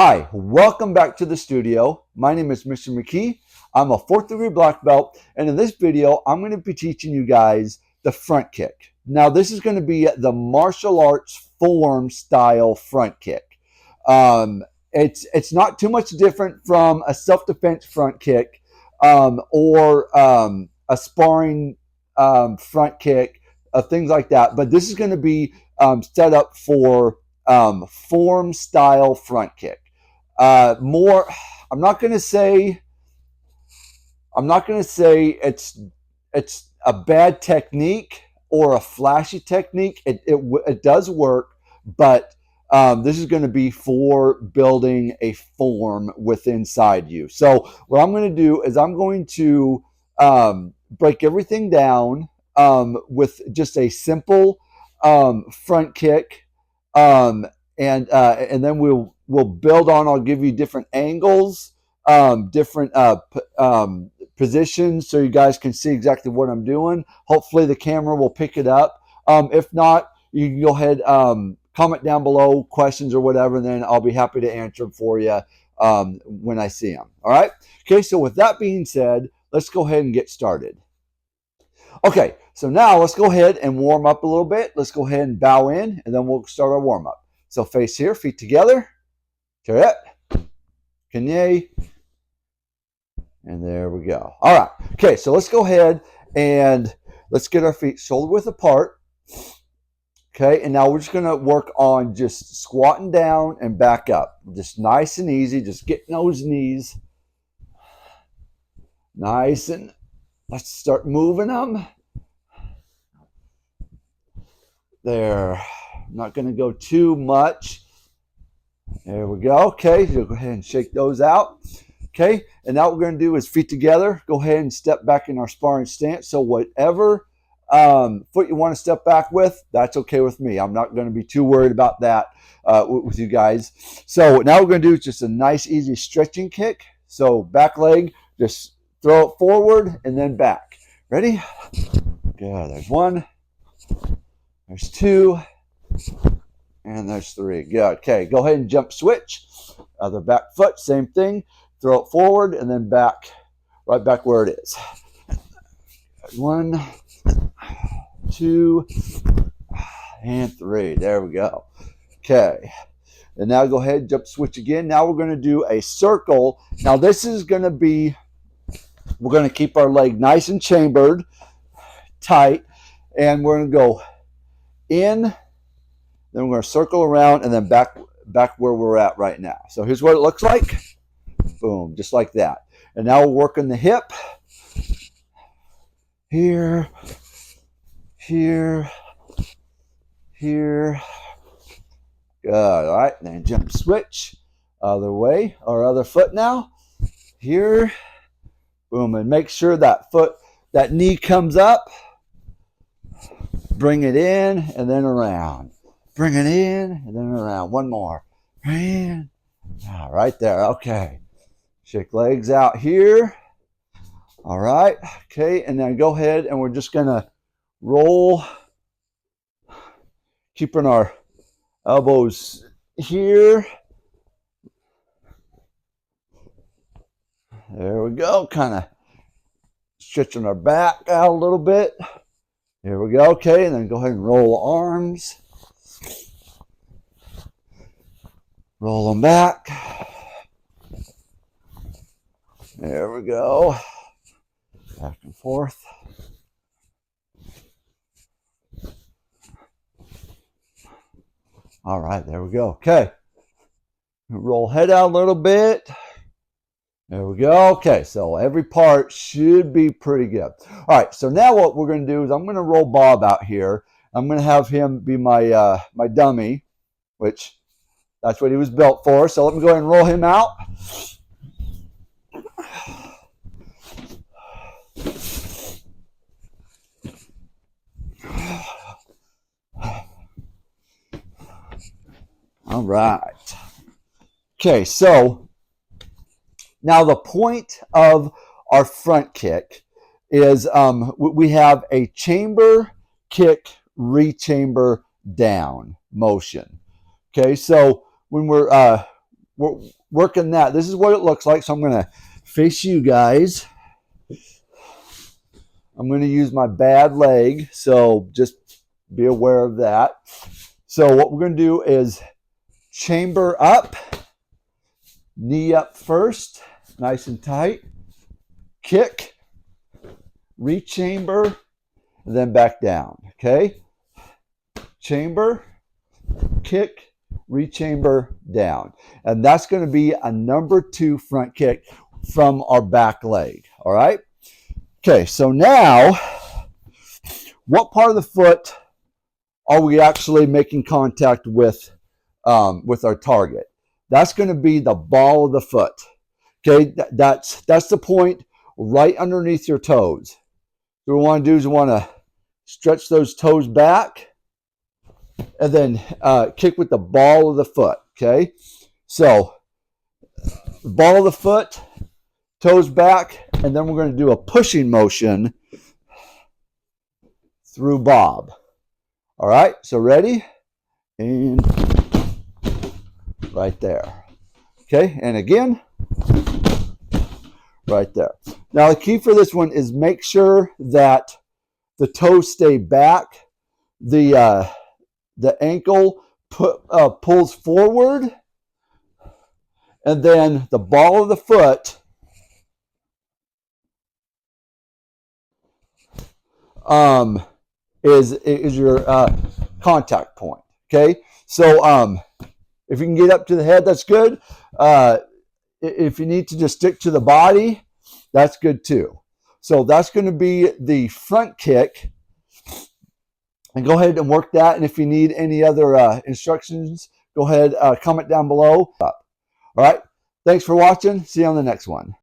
Hi, welcome back to the studio. My name is Mr. McKee. I'm a 4th degree black belt, and in this video, I'm going to be teaching you guys the front kick. Now, this is going to be the martial arts form style front kick. It's not too much different from a self-defense front kick or a sparring front kick, things like that. But this is going to be set up for form style front kick. More, I'm not going to say it's a bad technique or a flashy technique. It does work, but this is going to be for building a form within inside you. So what I'm going to do is I'm going to break everything down with just a simple front kick, and then we'll build on. I'll give you different angles, different positions, so you guys can see exactly what I'm doing. Hopefully the camera will pick it up. If not, you can go ahead, comment down below questions or whatever, and then I'll be happy to answer them for you when I see them. All right. Okay. So with that being said, let's go ahead and get started. Okay. So now let's go ahead and warm up a little bit. Let's go ahead and bow in, and then we'll start our warm up. So face here, feet together. Correct. Kanye. And there we go. All right. Okay, so let's go ahead and let's get our feet shoulder width apart. Okay, and now we're just going to work on just squatting down and back up. Just nice and easy. Just getting those knees nice, and let's start moving them. There. I'm not going to go too much. There we go. Okay, so go ahead and shake those out. Okay, and now what we're going to do is feet together. Go ahead and step back in our sparring stance. So whatever foot you want to step back with, that's okay with me. I'm not going to be too worried about that with you guys. So now we're going to do is just a nice, easy stretching kick. So back leg, just throw it forward and then back. Ready? Good. There's one. There's two. And there's three. Good. Okay, go ahead and jump switch. Other back foot, same thing. Throw it forward and then back, right back where it is. One, two, and three. There we go. Okay. And now go ahead, jump switch again. Now we're going to do a circle. Now this is going to be, we're going to keep our leg nice and chambered, tight, and we're going to go in, then we're going to circle around, and then back where we're at right now. So here's what it looks like. Boom, just like that. And now we're working the hip. Here, here, here. Good. All right, then jump switch. Other way, or other foot now. Here. Boom, and make sure that knee comes up. Bring it in, and then around. Bring it in, and then around. One more. And right there. Okay. Shake legs out here. All right. Okay. And then go ahead and we're just going to roll, keeping our elbows here. There we go. Kind of stretching our back out a little bit. Here we go. Okay. And then go ahead and roll arms. Roll them back. There we go. Back and forth. All right, there we go. Okay. Roll head out a little bit. There we go. Okay, so every part should be pretty good. All right, so now what we're going to do is I'm going to roll Bob out here. I'm going to have him be my my dummy, which that's what he was built for. So let me go ahead and roll him out. All right. Okay, so now the point of our front kick is we have a chamber kick, rechamber down motion. Okay, so when we're we're working that. This is what it looks like. So I'm going to face you guys. I'm going to use my bad leg, so just be aware of that. So what we're going to do is chamber up, knee up first, nice and tight, kick, rechamber, and then back down, okay? Chamber, kick, rechamber, down. And that's going to be a number 2 front kick from our back leg, all right? Okay, so now, what part of the foot are we actually making contact with our target? That's going to be the ball of the foot. Okay, that's the point right underneath your toes. What we want to do is we want to stretch those toes back and then kick with the ball of the foot. Okay, so ball of the foot, toes back, and then we're going to do a pushing motion through bob. All right, so ready? And right there. Okay, and again, right there. Now the key for this one is make sure that the toes stay back, the ankle pulls forward, and then the ball of the foot is your contact point. Okay, so if you can get up to the head, that's good. If you need to just stick to the body, that's good too. So that's going to be the front kick. And go ahead and work that. And if you need any other instructions, go ahead, comment down below. All right. Thanks for watching. See you on the next one.